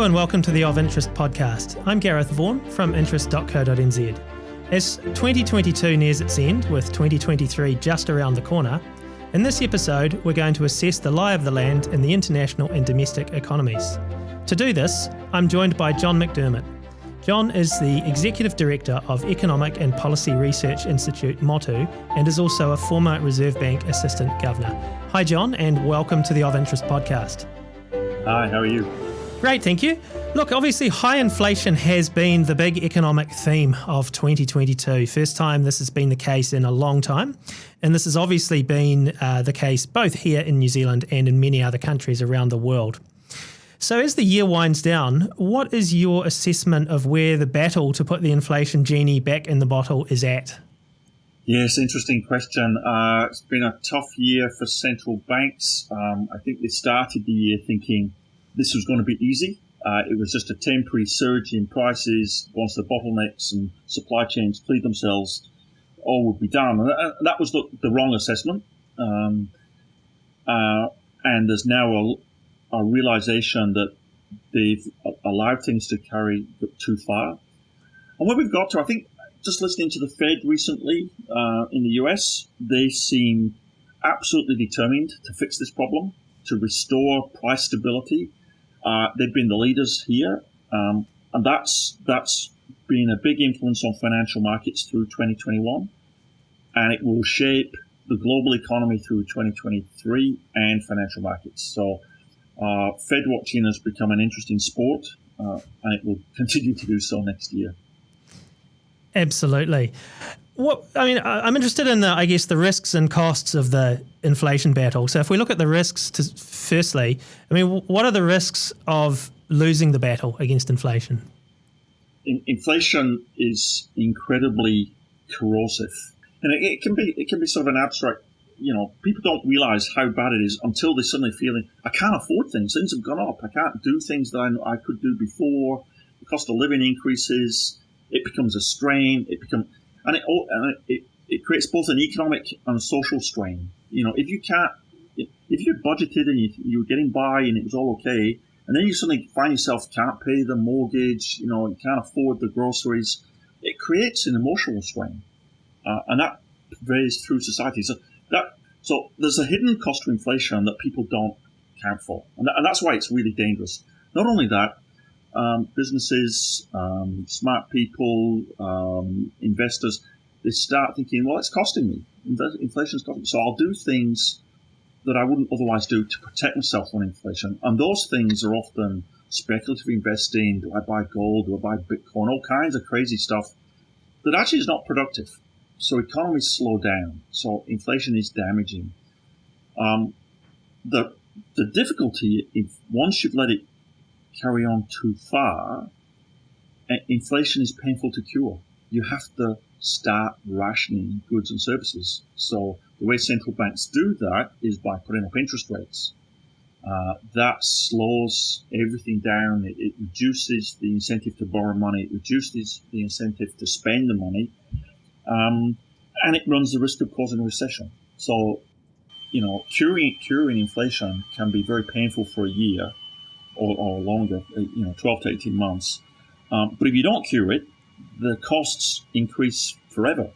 Hello and welcome to the Of Interest podcast. I'm Gareth Vaughan from interest.co.nz. As 2022 nears its end, with 2023 just around the corner, in this episode we're going to assess the lie of the land in the international and domestic economies. To do this, I'm joined by John McDermott. John is the Executive Director of Economic and Policy Research Institute, Motu, and is also a former Reserve Bank Assistant Governor. Hi John, and welcome to the Of Interest podcast. Hi, how are you? Great, thank you. Look, obviously high inflation has been the big economic theme of 2022. First time this has been the case in a long time. And this has obviously been the case both here in New Zealand and in many other countries around the world. So as the year winds down, what is your assessment of where the battle to put the inflation genie back in the bottle is at? Yes, interesting question. It's been a tough year for central banks. I think they started the year thinking this was going to be easy. It was just a temporary surge in prices. Once the bottlenecks and supply chains cleared themselves, all would be done. And that was the wrong assessment. And there's now a realization that they've allowed things to carry too far. And where we've got to, I think, just listening to the Fed recently in the US, they seem absolutely determined to fix this problem, to restore price stability. They've been the leaders here, and that's been a big influence on financial markets through 2021, and it will shape the global economy through 2023 and financial markets. So Fed watching has become an interesting sport, and it will continue to do so next year. Absolutely. I'm interested in the risks and costs of the inflation battle. So if we look at the risks, firstly, what are the risks of losing the battle against inflation? Inflation is incredibly corrosive, and it can be sort of an abstract. People don't realize how bad it is until they suddenly feel I can't afford things. Things have gone up. I can't do things that I could do before. The cost of living increases. It becomes a strain. It creates both an economic and social strain. If you budgeted and you were getting by and it was all okay, and then you suddenly find yourself can't pay the mortgage, you can't afford the groceries, it creates an emotional strain, and that varies through society. So there's a hidden cost of inflation that people don't account for, and that's why it's really dangerous. Not only that. Businesses, smart people, investors, they start thinking, well, it's costing me. Inflation's costing me. So I'll do things that I wouldn't otherwise do to protect myself from inflation. And those things are often speculative investing. Do I buy gold? Do I buy Bitcoin? All kinds of crazy stuff that actually is not productive. So economies slow down. So inflation is damaging. The difficulty, if once you've let it carry on too far, inflation is painful to cure. You have to start rationing goods and services. So the way central banks do that is by putting up interest rates. That slows everything down. It reduces the incentive to borrow money. It reduces the incentive to spend the money. And it runs the risk of causing a recession. So, curing inflation can be very painful for a year. Or longer, 12 to 18 months. But if you don't cure it, the costs increase forever.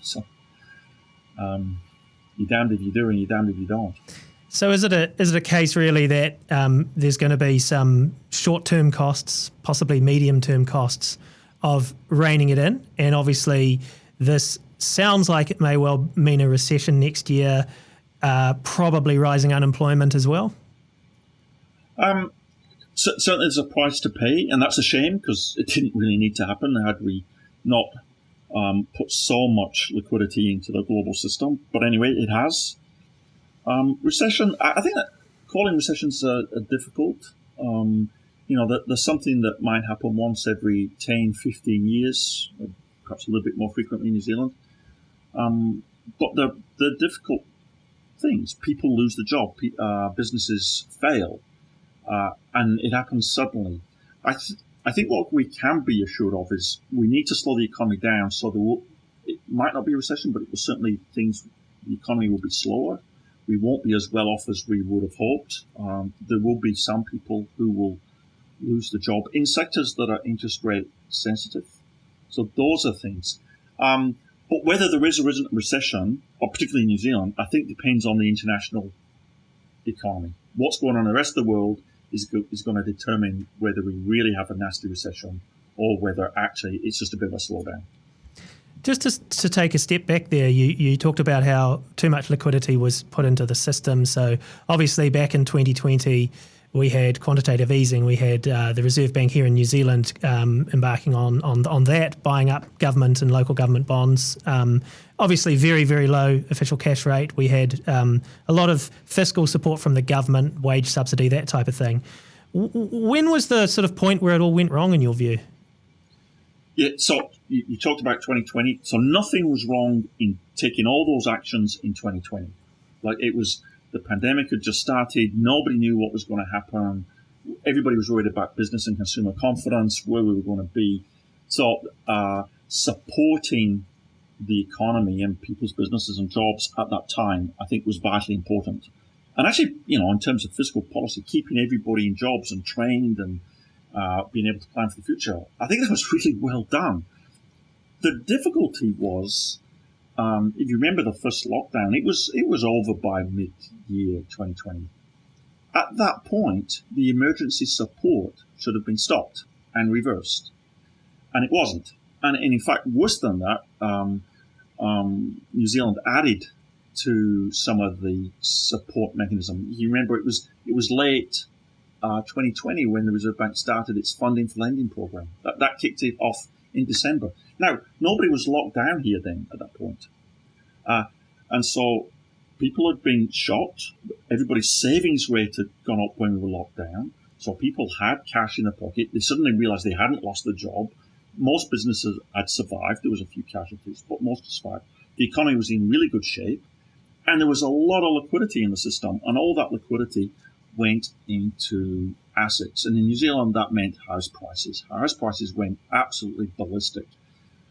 So you're damned if you do and you're damned if you don't. So is it a case really that there's going to be some short-term costs, possibly medium-term costs of reining it in? And obviously this sounds like it may well mean a recession next year, probably rising unemployment as well? Certainly there's a price to pay, and that's a shame because it didn't really need to happen had we not put so much liquidity into the global system. But anyway, it has. Recession, I think that calling recessions are difficult. There's something that might happen once every 10, 15 years, perhaps a little bit more frequently in New Zealand. But the difficult things, people lose the job, businesses fail. And it happens suddenly. I think what we can be assured of is we need to slow the economy down. So it might not be a recession, but it will certainly the economy will be slower. We won't be as well off as we would have hoped. There will be some people who will lose the job in sectors that are interest rate sensitive. So those are things. But whether there is or isn't a recession, or particularly in New Zealand, I think depends on the international economy. What's going on in the rest of the world is going to determine whether we really have a nasty recession or whether actually it's just a bit of a slowdown. Just to take a step back there, you talked about how too much liquidity was put into the system. So obviously back in 2020, we had quantitative easing. We had the Reserve Bank here in New Zealand embarking on that, buying up government and local government bonds. Obviously very, very low official cash rate. We had a lot of fiscal support from the government, wage subsidy, that type of thing. When was the sort of point where it all went wrong in your view? Yeah, so you talked about 2020. So nothing was wrong in taking all those actions in 2020. Like it was, the pandemic had just started. Nobody knew what was going to happen. Everybody was worried about business and consumer confidence, where we were going to be. So supporting the economy and people's businesses and jobs at that time, I think, was vitally important. And actually, in terms of fiscal policy, keeping everybody in jobs and trained and being able to plan for the future, I think that was really well done. The difficulty was, if you remember the first lockdown, it was over by mid-year 2020. At that point, the emergency support should have been stopped and reversed, and it wasn't. And in fact, worse than that, New Zealand added to some of the support mechanism. You remember it was late 2020 when the Reserve Bank started its funding for lending program. That kicked it off in December. Now, nobody was locked down here then at that point. And so people had been shocked. Everybody's savings rate had gone up when we were locked down. So people had cash in their pocket. They suddenly realized they hadn't lost their job. Most businesses had survived. There was a few casualties, but most survived. The economy was in really good shape. And there was a lot of liquidity in the system. And all that liquidity went into assets. And in New Zealand, that meant house prices. House prices went absolutely ballistic.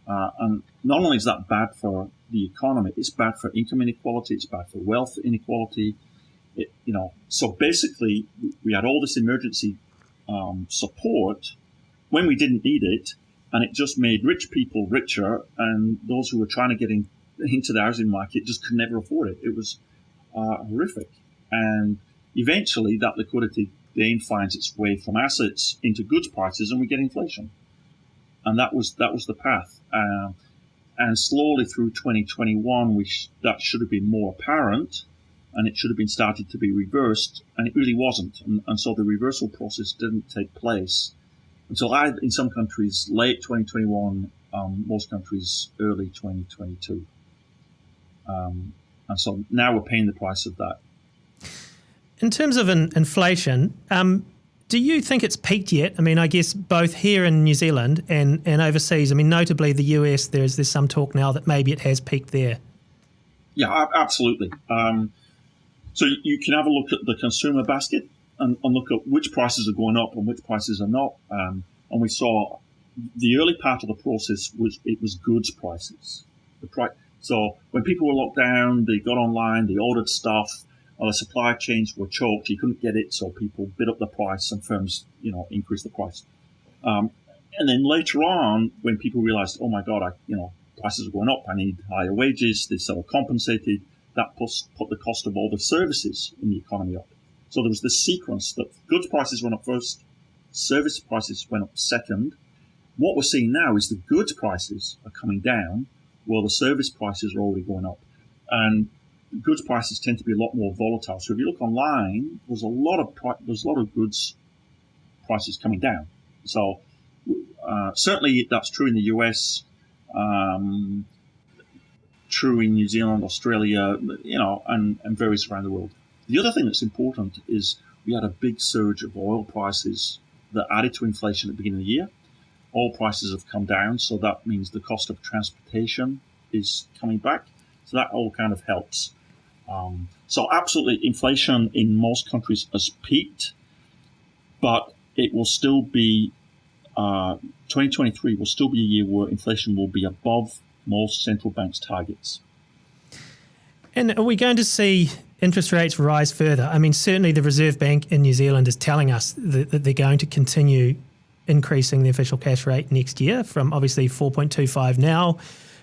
And not only is that bad for the economy, it's bad for income inequality, it's bad for wealth inequality. So basically, we had all this emergency support when we didn't need it, and it just made rich people richer, and those who were trying to get into the housing market just could never afford it. It was horrific. And eventually, that liquidity then finds its way from assets into goods prices, and we get inflation. And that was the path. And slowly through 2021, that should have been more apparent, and it should have been started to be reversed, and it really wasn't. And so the reversal process didn't take place until in some countries late 2021, most countries early 2022. And so now we're paying the price of that. In terms of inflation, do you think it's peaked yet? I mean, I guess both here in New Zealand and overseas. I mean, notably the US, there's some talk now that maybe it has peaked there. Yeah, absolutely. So you can have a look at the consumer basket and look at which prices are going up and which prices are not. And we saw the early part of the process was goods prices. So when people were locked down, they got online, they ordered stuff. The supply chains were choked. You couldn't get it, so people bid up the price, and firms, increased the price. And then later on, when people realized, oh my God, prices are going up, I need higher wages, they sort of compensated. That put the cost of all the services in the economy up. So there was this sequence that goods prices went up first, service prices went up second. What we're seeing now is the goods prices are coming down, while the service prices are already going up. And goods prices tend to be a lot more volatile. So if you look online, there's a lot of goods prices coming down. So certainly that's true in the US, true in New Zealand, Australia, and various around the world. The other thing that's important is we had a big surge of oil prices that added to inflation at the beginning of the year. Oil prices have come down, so that means the cost of transportation is coming back. So that all kind of helps. So absolutely, inflation in most countries has peaked, but it will still be, 2023 will still be a year where inflation will be above most central banks' targets. And are we going to see interest rates rise further? I mean, certainly the Reserve Bank in New Zealand is telling us that they're going to continue increasing the official cash rate next year from obviously 4.25 now,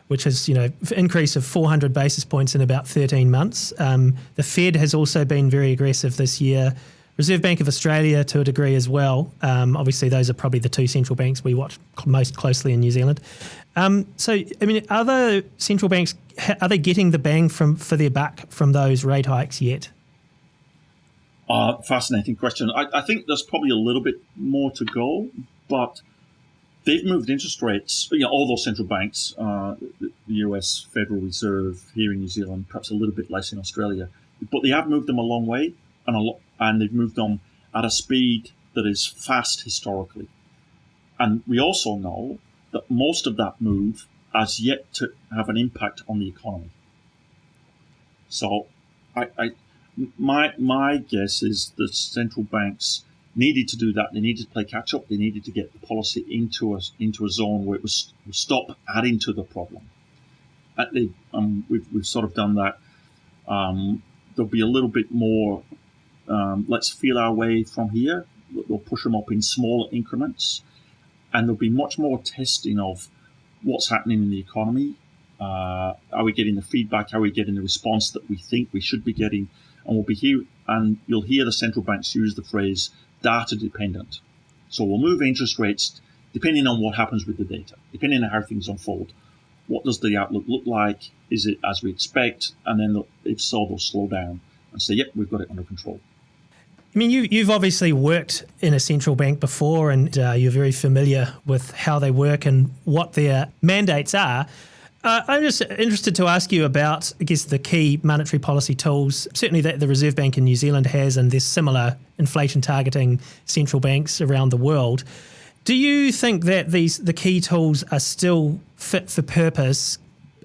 which is, increase of 400 basis points in about 13 months. The Fed has also been very aggressive this year. Reserve Bank of Australia to a degree as well. Obviously, those are probably the two central banks we watch most closely in New Zealand. Other central banks, are they getting the bang for their buck from those rate hikes yet? Fascinating question. I think there's probably a little bit more to go, but they've moved interest rates, all those central banks, the US Federal Reserve here in New Zealand, perhaps a little bit less in Australia, but they have moved them a long way, and they've moved them at a speed that is fast historically. And we also know that most of that move has yet to have an impact on the economy. So my guess is that central banks needed to do that. They needed to play catch up. They needed to get the policy into a zone where it was stop adding to the problem. We've sort of done that. There'll be a little bit more. Let's feel our way from here. They'll push them up in smaller increments, and there'll be much more testing of what's happening in the economy. Are we getting the feedback? Are we getting the response that we think we should be getting? And we'll be here, and you'll hear the central banks use the phrase data dependent. So we'll move interest rates depending on what happens with the data, depending on how things unfold. What does the outlook look like? Is it as we expect? And then if so, they'll slow down and say, yep, we've got it under control. I mean, you've obviously worked in a central bank before, and you're very familiar with how they work and what their mandates are. I'm just interested to ask you about, I guess, the key monetary policy tools, certainly that the Reserve Bank in New Zealand has, and there's similar inflation targeting central banks around the world. Do you think that the key tools are still fit for purpose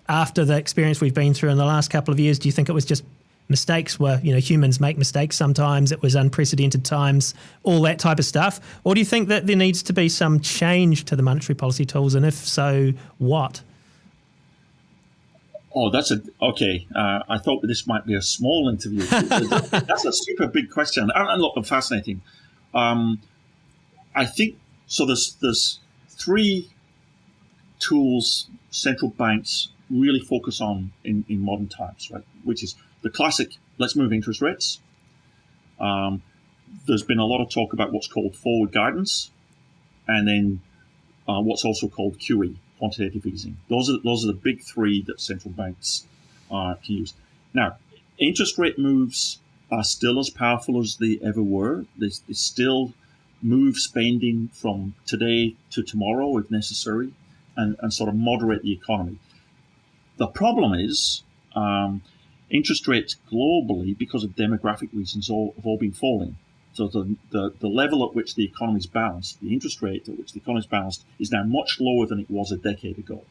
after the experience we've been through in the last couple of years? Do you think it was just mistakes were, humans make mistakes sometimes, it was unprecedented times, all that type of stuff? Or do you think that there needs to be some change to the monetary policy tools, and if so, what? Oh, okay. I thought this might be a small interview. That's a super big question, and look, fascinating. I think so. There's three tools central banks really focus on in modern times, right? Which is the classic: let's move interest rates. There's been a lot of talk about what's called forward guidance, and then what's also called QE. Quantitative easing. Those are the big three that central banks can use. Now, interest rate moves are still as powerful as they ever were. They still move spending from today to tomorrow if necessary, and sort of moderate the economy. The problem is interest rates globally, because of demographic reasons, have all been falling. So the level at which the economy is balanced, the interest rate at which the economy is balanced, is now much lower than it was a decade ago.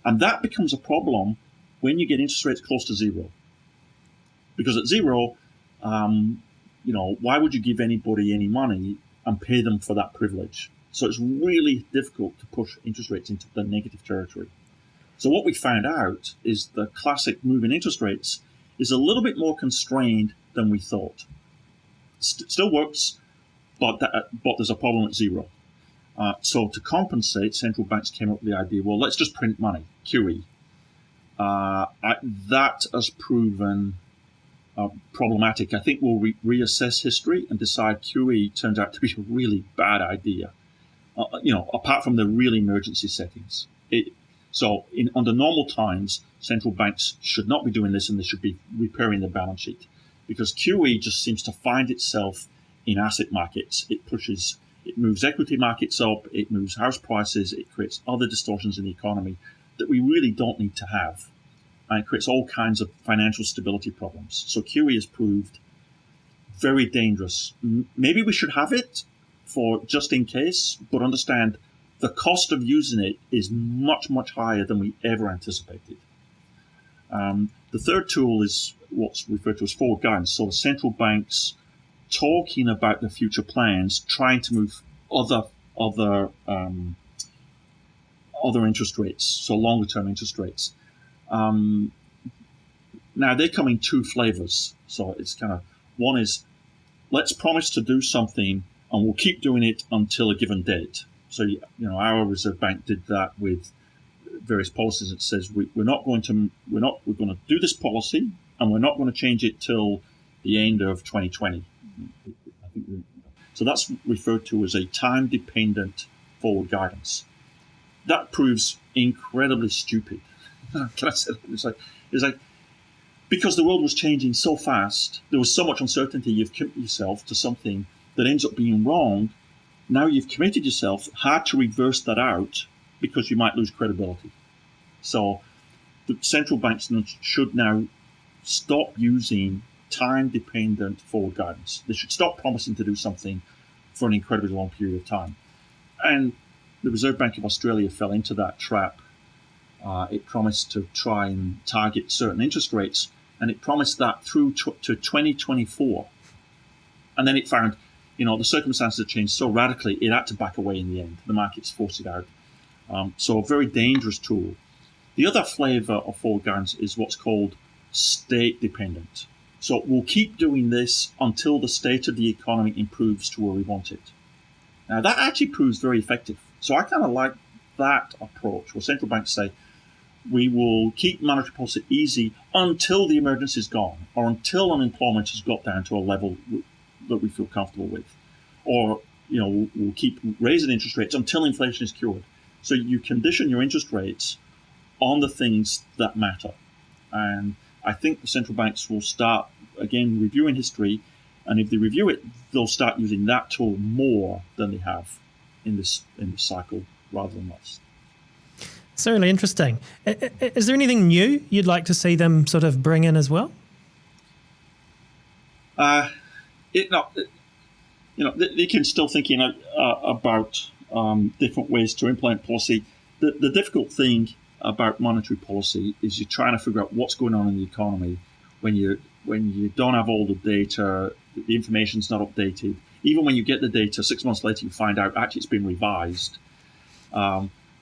And that becomes a problem when you get interest rates close to zero. Because at zero, why would you give anybody any money and pay them for that privilege? So it's really difficult to push interest rates into the negative territory. So what we found out is the classic move in interest rates is a little bit more constrained than we thought. Still works, but there's a problem at zero. So to compensate, central banks came up with the idea, well, let's just print money, QE. That has proven problematic. I think we'll reassess history and decide QE turns out to be a really bad idea, apart from the real emergency settings. Under normal times, central banks should not be doing this, and they should be repairing their balance sheet. Because QE just seems to find itself in asset markets. It moves equity markets up, it moves house prices, it creates other distortions in the economy that we really don't need to have. And it creates all kinds of financial stability problems. So QE has proved very dangerous. Maybe we should have it for just in case, but understand the cost of using it is much, much higher than we ever anticipated. The third tool is what's referred to as forward guidance. So the central banks talking about the future plans, trying to move other interest rates, so longer term interest rates. Now, they come in two flavors. So it's kind of, one is, let's promise to do something and we'll keep doing it until a given date. So, our Reserve Bank did that with various policies. It says we're going to do this policy and we're not going to change it till the end of 2020. So that's referred to as a time-dependent forward guidance. That proves incredibly stupid. Can I say that? It's like because the world was changing so fast, there was so much uncertainty. You've committed yourself to something that ends up being wrong. Now you've committed yourself, hard to reverse that out because you might lose credibility. So the central banks should now stop using time-dependent forward guidance. They should stop promising to do something for an incredibly long period of time. And the Reserve Bank of Australia fell into that trap. It promised to try and target certain interest rates, and it promised that through to 2024. And then it found, the circumstances had changed so radically, it had to back away in the end. The markets forced it out. So a very dangerous tool. The other flavor of forward guidance is what's called state dependent. So we'll keep doing this until the state of the economy improves to where we want it. Now that actually proves very effective. So I kind of like that approach where central banks say, we will keep monetary policy easy until the emergency is gone or until unemployment has got down to a level that we feel comfortable with. Or, we'll keep raising interest rates until inflation is cured. So you condition your interest rates on the things that matter. And I think the central banks will start, again, reviewing history. And if they review it, they'll start using that tool more than they have in this cycle rather than less. It's really interesting. Is there anything new you'd like to see them sort of bring in as well? They can still thinking about different ways to implement policy. The difficult thing about monetary policy is you're trying to figure out what's going on in the economy when you don't have all the data, the information's not updated. Even when you get the data, 6 months later, you find out actually it's been revised.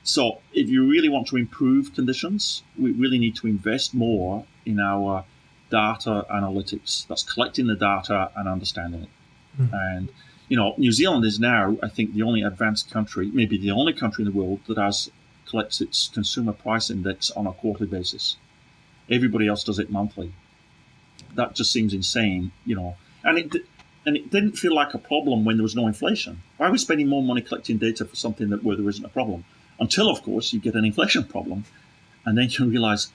So if you really want to improve conditions, we really need to invest more in our data analytics. That's collecting the data and understanding it. And, New Zealand is now, I think, the only advanced country, maybe the only country in the world that collects its consumer price index on a quarterly basis. Everybody else does it monthly. That just seems insane, And it didn't feel like a problem when there was no inflation. Why are we spending more money collecting data for something where there isn't a problem? Until, of course, you get an inflation problem. And then you realize,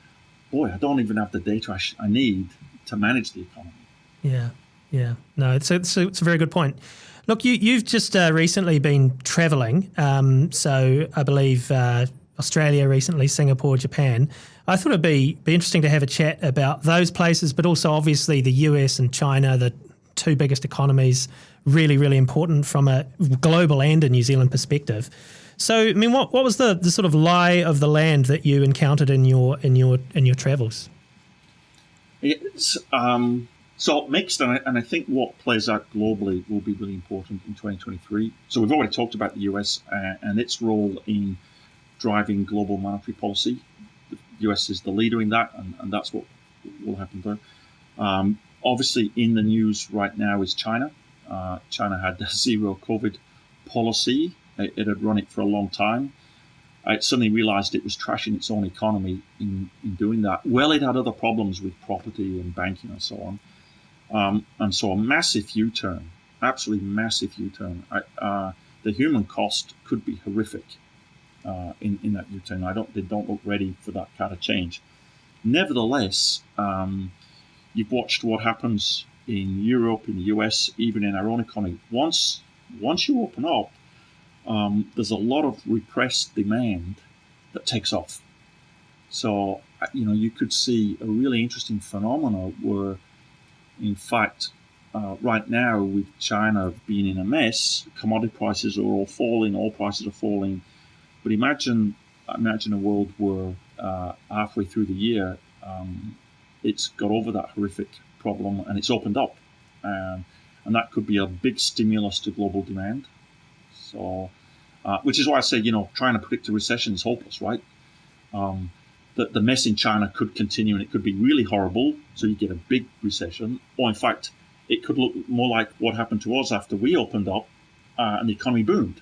boy, I don't even have the data I need to manage the economy. Yeah. No, it's a very good point. Look, you've just recently been traveling. So I believe Australia recently, Singapore, Japan. I thought it'd be interesting to have a chat about those places, but also obviously the US and China, the two biggest economies, really, really important from a global and a New Zealand perspective. So, I mean, what was the sort of lie of the land that you encountered in your travels? It's so mixed, and I think what plays out globally will be really important in 2023. So we've already talked about the US and its role in driving global monetary policy. The US is the leader in that, and that's what will happen there. Obviously, in the news right now is China. China had the zero COVID policy. It had run it for a long time. It suddenly realized it was trashing its own economy in doing that. Well, it had other problems with property and banking and so on. And so a massive U-turn, absolutely massive U-turn. The human cost could be horrific in that U-turn. They don't look ready for that kind of change. Nevertheless, you've watched what happens in Europe, in the US, even in our own economy. Once you open up, there's a lot of repressed demand that takes off. So, you could see a really interesting phenomenon where, in fact, right now with China being in a mess, commodity prices are all falling, oil prices are falling. But imagine a world where halfway through the year, it's got over that horrific problem and it's opened up. And that could be a big stimulus to global demand. So, which is why I say, trying to predict a recession is hopeless, right? that the mess in China could continue and it could be really horrible, so you get a big recession, or in fact, it could look more like what happened to us after we opened up and the economy boomed.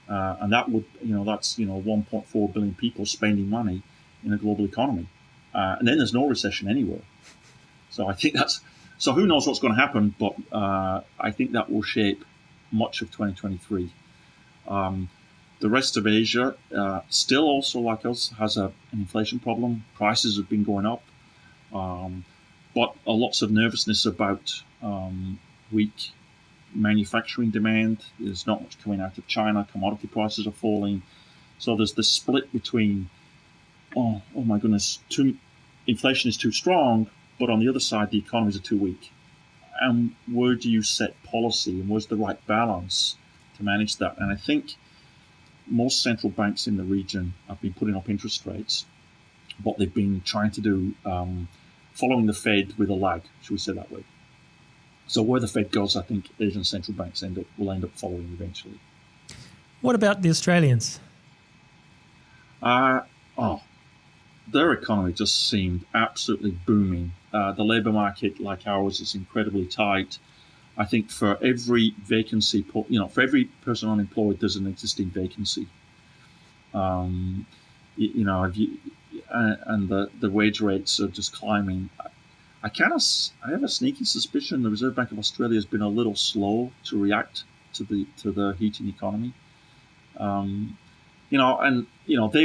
And that would, that's 1.4 billion people spending money in a global economy, and then there's no recession anywhere. So I think so who knows what's going to happen, but I think that will shape much of 2023. The rest of Asia, still also like us, has an inflation problem. Prices have been going up, but lots of nervousness about weak manufacturing demand. There's not much coming out of China. Commodity prices are falling. So there's this split between, oh my goodness, inflation is too strong, but on the other side, the economies are too weak. And where do you set policy, and where's the right balance to manage that? And I think most central banks in the region have been putting up interest rates, but they've been trying to do following the Fed with a lag, should we say that way. So where the Fed goes, I think Asian central banks will end up following eventually. What about the Australians? Their economy just seemed absolutely booming. The labour market, like ours, is incredibly tight. I think for every vacancy, for every person unemployed, there's an existing vacancy. And the wage rates are just climbing. I have a sneaky suspicion the Reserve Bank of Australia has been a little slow to react to the heating economy. They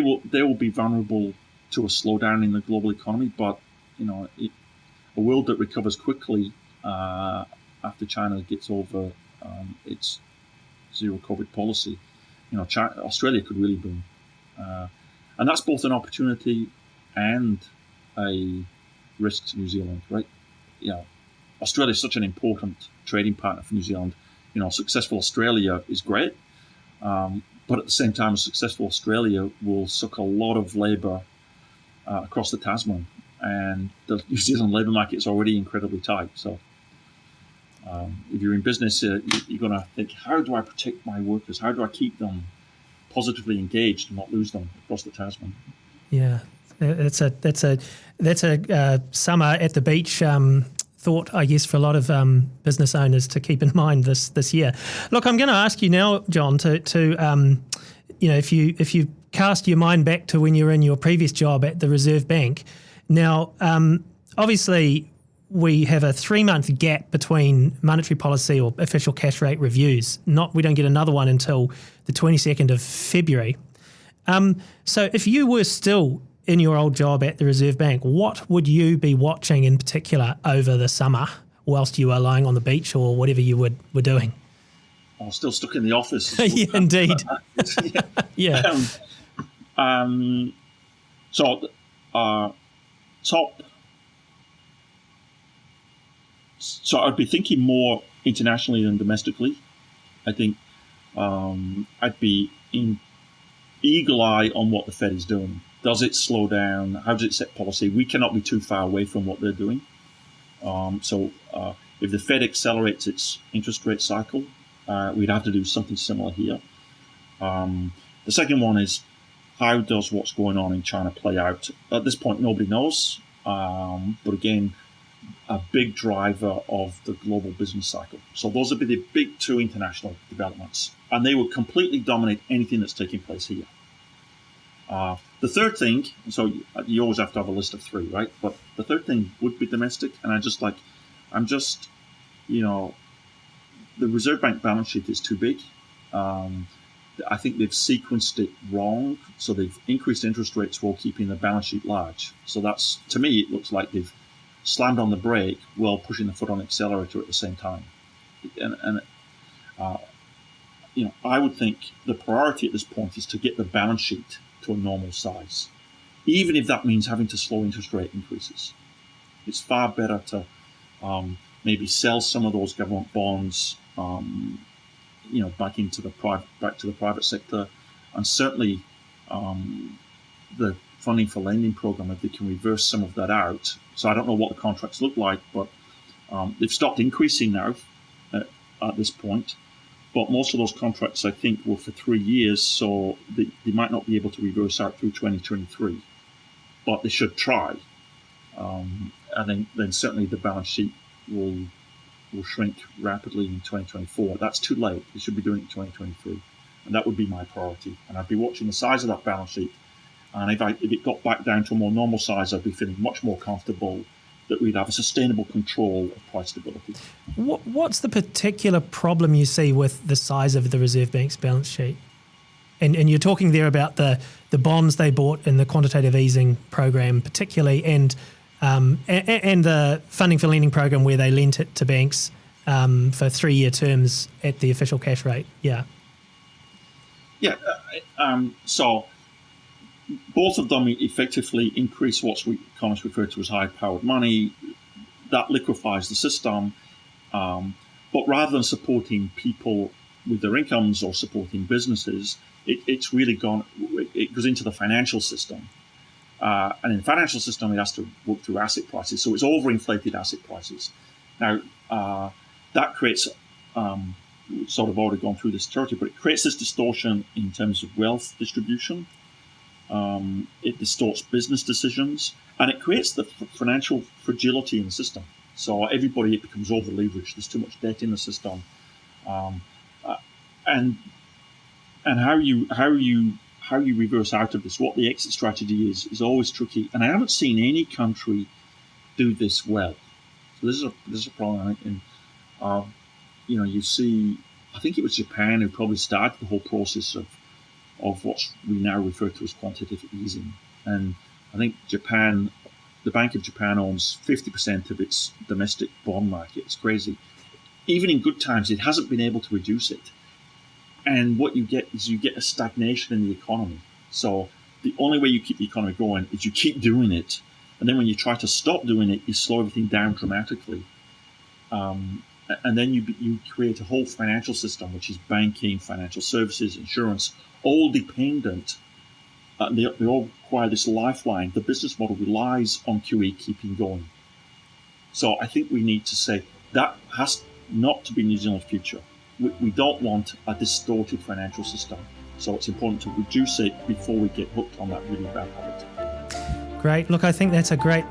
will be vulnerable to a slowdown in the global economy, but a world that recovers quickly after China gets over its zero COVID policy, Australia could really boom, and that's both an opportunity and a risk to New Zealand, right? Australia is such an important trading partner for New Zealand. Successful Australia is great, but at the same time, a successful Australia will suck a lot of labour across the Tasman, and the New Zealand labour market is already incredibly tight. So if you're in business, you're going to think, how do I protect my workers? How do I keep them positively engaged and not lose them across the Tasman? Yeah, that's a summer at the beach thought, I guess, for a lot of business owners to keep in mind this year. Look, I'm going to ask you now, John, to if you cast your mind back to when you were in your previous job at the Reserve Bank. Now, obviously, we have a 3-month gap between monetary policy or official cash rate reviews. We don't get another one until the 22nd of February. So if you were still in your old job at the Reserve Bank, what would you be watching in particular over the summer whilst you were lying on the beach or whatever you were doing? I'm still stuck in the office. Yeah, indeed. Yeah. So I'd be thinking more internationally than domestically. I think I'd be in eagle eye on what the Fed is doing. Does it slow down? How does it set policy? We cannot be too far away from what they're doing. If the Fed accelerates its interest rate cycle, we'd have to do something similar here. The second one is, how does what's going on in China play out? At this point, nobody knows. But again, a big driver of the global business cycle. So those would be the big two international developments. And they would completely dominate anything that's taking place here. The third thing, so you always have to have a list of 3, right? But the third thing would be domestic. And the Reserve Bank balance sheet is too big. I think they've sequenced it wrong. So they've increased interest rates while keeping the balance sheet large. So that's, to me, it looks like they've slammed on the brake while pushing the foot on the accelerator at the same time. I would think the priority at this point is to get the balance sheet to a normal size, even if that means having to slow interest rate increases. It's far better to maybe sell some of those government bonds, back to the private sector, and certainly the funding for lending program, if they can reverse some of that out. So I don't know what the contracts look like, but they've stopped increasing now at this point. But most of those contracts, I think, were for 3 years, so they might not be able to reverse out through 2023. but they should try. And then certainly the balance sheet will shrink rapidly in 2024. That's too late. They should be doing it in 2023. And that would be my priority. And I'd be watching the size of that balance sheet. And if it got back down to a more normal size, I'd be feeling much more comfortable that we'd have a sustainable control of price stability. What's the particular problem you see with the size of the Reserve Bank's balance sheet? And you're talking there about the bonds they bought in the quantitative easing program particularly, and the funding for lending program where they lent it to banks for 3-year terms at the official cash rate. Yeah. Yeah. So both of them effectively increase what economists refer to as high-powered money. That liquefies the system. But rather than supporting people with their incomes or supporting businesses, it's really it goes into the financial system. And in the financial system, it has to work through asset prices. So it's overinflated asset prices. Now, that creates, we've sort of already gone through this territory, but it creates this distortion in terms of wealth distribution. It distorts business decisions, and it creates the financial fragility in the system. So everybody, it becomes over-leveraged. There's too much debt in the system. And how you reverse out of this, what the exit strategy is always tricky. And I haven't seen any country do this well. So this is a problem. And you see, I think it was Japan who probably started the whole process of what we now refer to as quantitative easing. And I think Japan, the Bank of Japan owns 50% of its domestic bond market. It's crazy. Even in good times, it hasn't been able to reduce it. And what you get is a stagnation in the economy. So the only way you keep the economy going is you keep doing it. And then when you try to stop doing it, you slow everything down dramatically. And then you create a whole financial system, which is banking, financial services, insurance, all dependent. They all require this lifeline. The business model relies on QE keeping going. So I think we need to say that has not to be New Zealand's future. We don't want a distorted financial system. So it's important to reduce it before we get hooked on that really bad habit. Great. Look, I think that's a great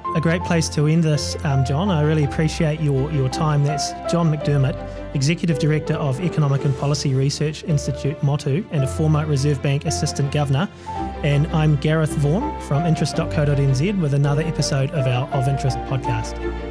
place to end this, John. I really appreciate your time. That's John McDermott, Executive Director of Economic and Policy Research Institute, Motu, and a former Reserve Bank Assistant Governor. And I'm Gareth Vaughan from interest.co.nz with another episode of our Of Interest podcast.